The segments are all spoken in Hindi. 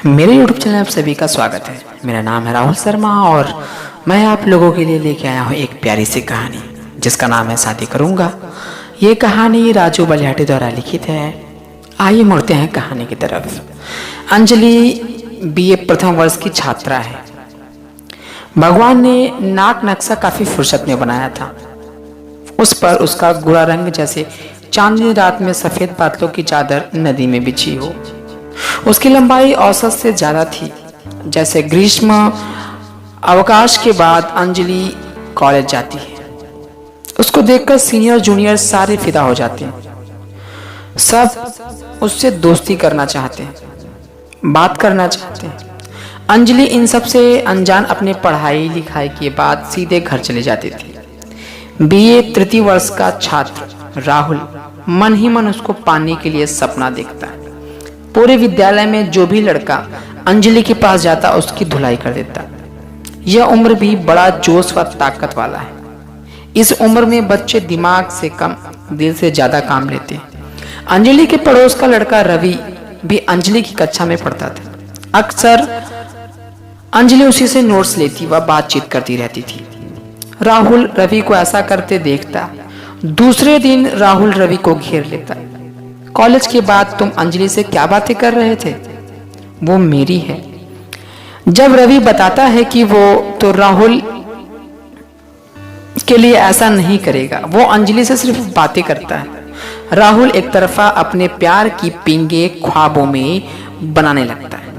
मेरे YouTube चैनल आप सभी का स्वागत है। मेरा नाम है राहुल शर्मा और मैं आप लोगों के लिए लेके आया हूँ एक प्यारी सी कहानी जिसका नाम है शादी करूँगा। ये कहानी राजू बलियाटी द्वारा लिखित है। आइए मुड़ते हैं कहानी की तरफ। अंजलि बीए प्रथम वर्ष की छात्रा है। भगवान ने नाक नक्शा काफ़ी फुर्सत में बनाया था। उस पर उसका गोरा रंग जैसे चांदनी रात में सफ़ेद बादलों की चादर नदी में बिछी हो। उसकी लंबाई औसत से ज्यादा थी। जैसे ग्रीष्म अवकाश के बाद अंजलि कॉलेज जाती है, उसको देखकर सीनियर जूनियर सारे फिदा हो जाते हैं। सब उससे दोस्ती करना चाहते हैं, बात करना चाहते हैं। अंजलि इन सब से अनजान अपने पढ़ाई लिखाई के बाद सीधे घर चले जाती थी। बीए तृतीय वर्ष का छात्र राहुल मन ही मन उसको पाने के लिए सपना देखता है। पूरे विद्यालय में जो भी लड़का अंजलि के पास जाता उसकी धुलाई कर देता। यह उम्र भी बड़ा जोश व ताकत वाला है। इस उम्र में बच्चे दिमाग से कम दिल से ज्यादा काम लेते हैं। अंजलि के पड़ोस का लड़का रवि भी अंजलि की कक्षा में पढ़ता था। अक्सर अंजलि उसी से नोट्स लेती व बातचीत करती रहती थी। राहुल रवि को ऐसा करते देखता। दूसरे दिन राहुल रवि को घेर लेता। कॉलेज के बाद तुम अंजलि से क्या बातें कर रहे थे? वो मेरी है। जब रवि बताता है कि वो तो राहुल के लिए ऐसा नहीं करेगा, वो अंजलि से सिर्फ बातें करता है। राहुल एक तरफा अपने प्यार की पिंगे ख्वाबों में बनाने लगता है।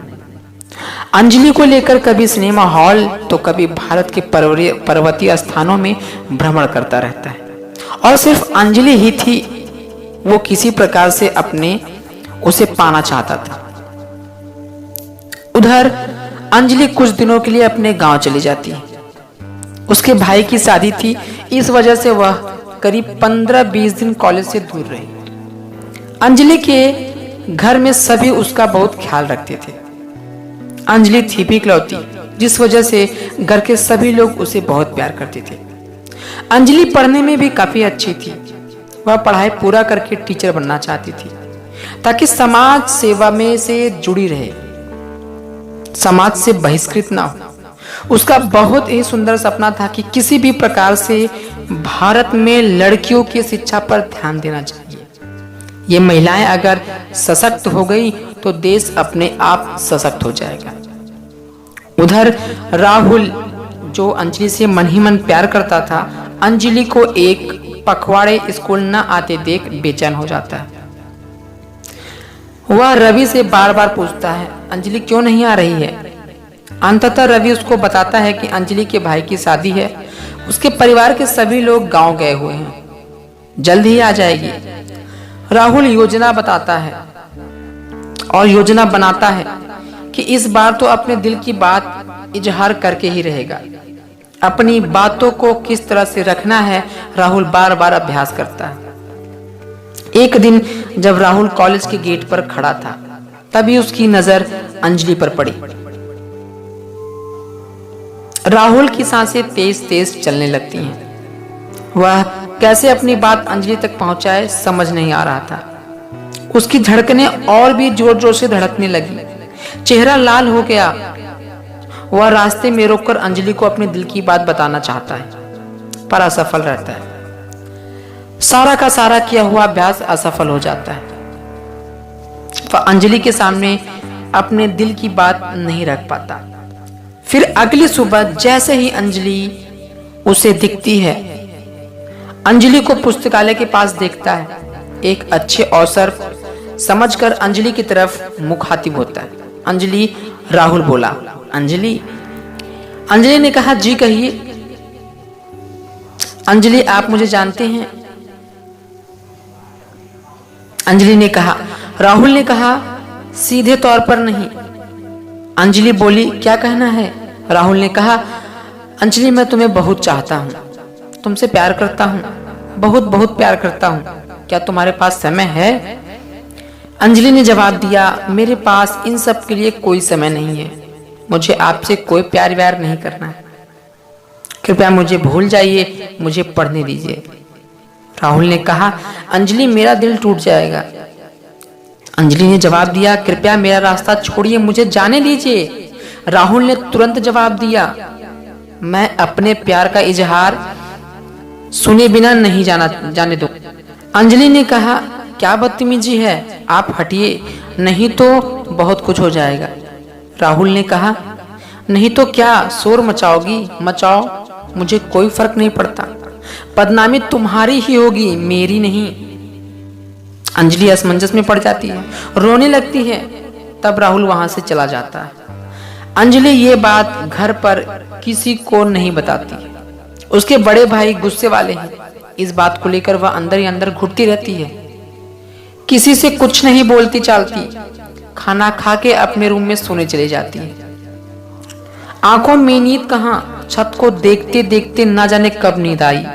अंजलि को लेकर कभी सिनेमा हॉल तो कभी भारत के पर्वतीय स्थानों में भ्रमण करता रहता है। और सिर्फ अंजलि ही थी वो किसी प्रकार से उसे पाना चाहता था। उधर अंजलि कुछ दिनों के लिए अपने गांव चली जाती है। उसके भाई की शादी थी, इस वजह से वह करीब 15-20 दिन कॉलेज से दूर रही। अंजलि के घर में सभी उसका बहुत ख्याल रखते थे। अंजलि थी भी इकलौती, जिस वजह से घर के सभी लोग उसे बहुत प्यार करते थे। अंजलि पढ़ने में भी काफी अच्छी थी। वह पढ़ाई पूरा करके टीचर बनना चाहती थी ताकि समाज सेवा में से जुड़ी रहे, समाज से बहिष्कृत ना हो। उसका बहुत ही सुंदर सपना था कि किसी भी प्रकार से भारत में लड़कियों की शिक्षा पर ध्यान देना चाहिए। ये महिलाएं अगर सशक्त हो गई तो देश अपने आप सशक्त हो जाएगा। उधर राहुल जो अंजलि से मन ही मन प्यार करता था, अंजलि को एक पखवाड़े स्कूल न आते देख बेचैन हो जाता है। वह रवि से बार बार पूछता है अंजलि क्यों नहीं आ रही है। अंततः रवि उसको बताता है कि अंजलि के भाई की शादी है, उसके परिवार के सभी लोग गांव गए हुए हैं, जल्द ही आ जाएगी। राहुल योजना बताता है और योजना बनाता है कि इस बार तो अपने दिल की बात इजहार करके ही रहेगा। अपनी बातों को किस तरह से रखना है राहुल बार बार अभ्यास करता है। एक दिन जब राहुल कॉलेज के गेट पर खड़ा था, तभी उसकी नजर अंजलि पर पड़ी। राहुल की सांसें तेज तेज चलने लगती हैं। वह कैसे अपनी बात अंजलि तक पहुंचाए समझ नहीं आ रहा था। उसकी धड़कनें और भी जोर जोर से धड़कने लगी, चेहरा लाल हो गया। वह रास्ते में रोककर अंजलि को अपने दिल की बात बताना चाहता है, पर असफल रहता है। सारा का सारा किया हुआ अभ्यास असफल हो जाता है। वह अंजलि के सामने अपने दिल की बात नहीं रख पाता। फिर अगली सुबह जैसे ही अंजलि उसे दिखती है, अंजलि को पुस्तकालय के पास देखता है। एक अच्छे अवसर समझकर अंजलि की तरफ मुखातिब होता है। अंजलि, राहुल बोला। अंजलि ने कहा जी कहिए। अंजलि आप मुझे जानते हैं? अंजलि ने कहा। राहुल ने कहा सीधे तौर पर नहीं। अंजलि बोली क्या कहना है? राहुल ने कहा अंजलि मैं तुम्हें बहुत चाहता हूं, तुमसे प्यार करता हूं, बहुत बहुत प्यार करता हूं। क्या तुम्हारे पास समय है? अंजलि ने जवाब दिया मेरे पास इन सब के लिए कोई समय नहीं है। मुझे आपसे कोई प्यार व्यार नहीं करना है। कृपया मुझे भूल जाइए, मुझे पढ़ने दीजिए। राहुल ने कहा अंजलि मेरा दिल टूट जाएगा। अंजलि ने जवाब दिया, कृपया मेरा रास्ता छोड़िए, मुझे जाने दीजिए। राहुल ने तुरंत जवाब दिया, मैं अपने प्यार का इजहार सुने बिना नहीं जाने दो। अंजलि ने कहा, क्या बदतमीजी है, आप हटिए, नहीं तो बहुत कुछ हो जाएगा। राहुल ने कहा, नहीं तो क्या शोर मचाओगी, मचाओ, मुझे कोई फर्क नहीं पड़ता, बदनामी तुम्हारी ही होगी, मेरी नहीं। अंजलि असमंजस में पड़ जाती है, रोने लगती है। तब राहुल वहां से चला जाता है। अंजलि ये बात घर पर किसी को नहीं बताती। उसके बड़े भाई गुस्से वाले हैं, इस बात को लेकर वह अंदर ही अंदर घुटती रहती है, किसी से कुछ नहीं बोलती चालती, खाना खा के अपने रूम में सोने चली जाती है। आंखों में नींद कहां, छत को देखते देखते ना जाने कब नींद आई।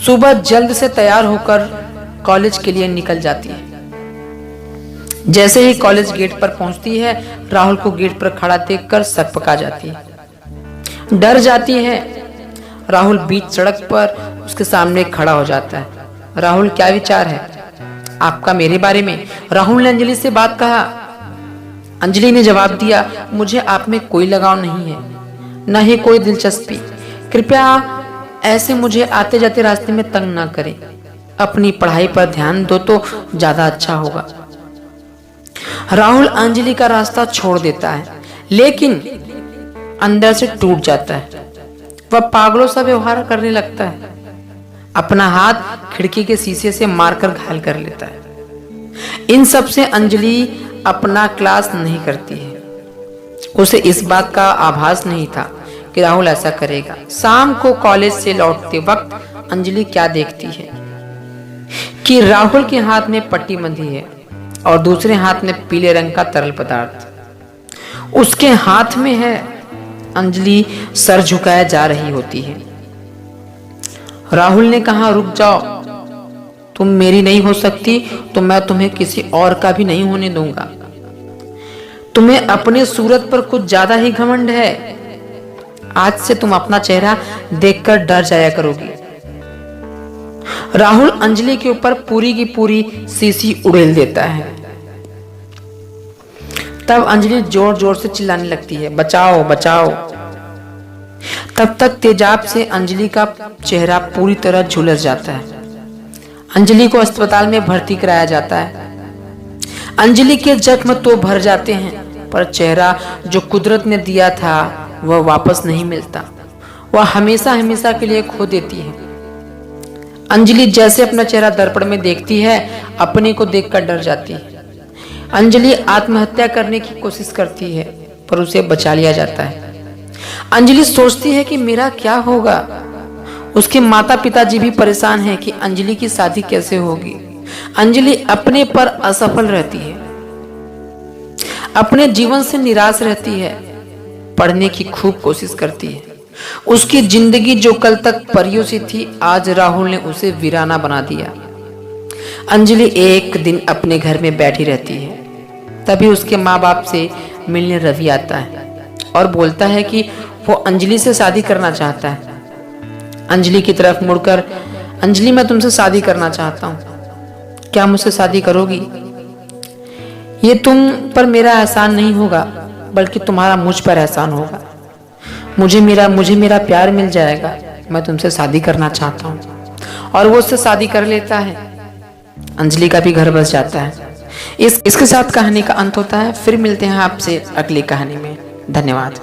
सुबह जल्द से तैयार होकर कॉलेज के लिए निकल जाती है। जैसे ही कॉलेज गेट पर पहुंचती है, राहुल को गेट पर खड़ा देखकर सकपका जाती है, डर जाती है। राहुल बीच सड़क पर उसके सामने खड़ा हो जाता है। राहुल, क्या विचार है आपका मेरे बारे में? राहुल ने अंजलि से बात कहा। अंजलि ने जवाब दिया, मुझे आप में कोई लगाव नहीं है, न ही कोई दिलचस्पी। कृपया ऐसे मुझे आते जाते रास्ते में तंग ना करें, अपनी पढ़ाई पर ध्यान दो तो ज्यादा अच्छा होगा। राहुल अंजलि का रास्ता छोड़ देता है, लेकिन अंदर से टूट जाता है। वह पागलों सा व्यवहार करने लगता है, अपना हाथ खिड़की के शीशे से मारकर घायल कर लेता है। इन सब से अंजलि अपना क्लास नहीं करती है। उसे इस बात का आभास नहीं था कि राहुल ऐसा करेगा। शाम को कॉलेज से लौटते वक्त अंजलि क्या देखती है कि राहुल के हाथ में पट्टी बंधी है और दूसरे हाथ में पीले रंग का तरल पदार्थ उसके हाथ में है। अंजलि सर झुकाए जा रही होती है। राहुल ने कहा, रुक जाओ, तुम मेरी नहीं हो सकती तो मैं तुम्हें किसी और का भी नहीं होने दूंगा। तुम्हें अपने सूरत पर कुछ ज्यादा ही घमंड है। आज से तुम अपना चेहरा देखकर डर जाया करोगी। राहुल अंजलि के ऊपर पूरी की पूरी शीशी उड़ेल देता है। तब अंजलि जोर जोर से चिल्लाने लगती है, बचाओ बचाओ। तब तक तेजाब से अंजलि का चेहरा पूरी तरह झुलस जाता है। अंजलि को अस्पताल में भर्ती कराया जाता है। अंजलि के जख्म तो भर जाते हैं, पर चेहरा जो कुदरत ने दिया था वह वापस नहीं मिलता। वह हमेशा हमेशा के लिए खो देती है। अंजलि जैसे अपना चेहरा दर्पण में देखती है, अपने को देखकर डर जाती है। अंजलि आत्महत्या करने की कोशिश करती है, पर उसे बचा लिया जाता है। अंजलि सोचती है कि मेरा क्या होगा। उसके माता पिताजी भी परेशान हैं कि अंजलि की शादी कैसे होगी। अंजलि अपने पर असफल रहती है, अपने जीवन से निराश रहती है, पढ़ने की खूब कोशिश करती है। उसकी जिंदगी जो कल तक परियों सी थी, आज राहुल ने उसे वीराना बना दिया। अंजलि एक दिन अपने घर में बैठी रहती है, तभी उसके माँ बाप से मिलने रवि आता है और बोलता है कि वो अंजलि से शादी करना चाहता है। अंजलि की तरफ मुड़कर, अंजलि, मैं तुमसे शादी करना चाहता हूँ, क्या मुझसे शादी करोगी? ये तुम पर मेरा एहसान नहीं होगा, बल्कि तुम्हारा मुझ पर एहसान होगा। मुझे मेरा प्यार मिल जाएगा। मैं तुमसे शादी करना चाहता हूँ। और वो उससे शादी कर लेता है। अंजलि का भी घर बस जाता है। इसके साथ कहानी का अंत होता है। फिर मिलते हैं आपसे अगली कहानी में। धन्यवाद।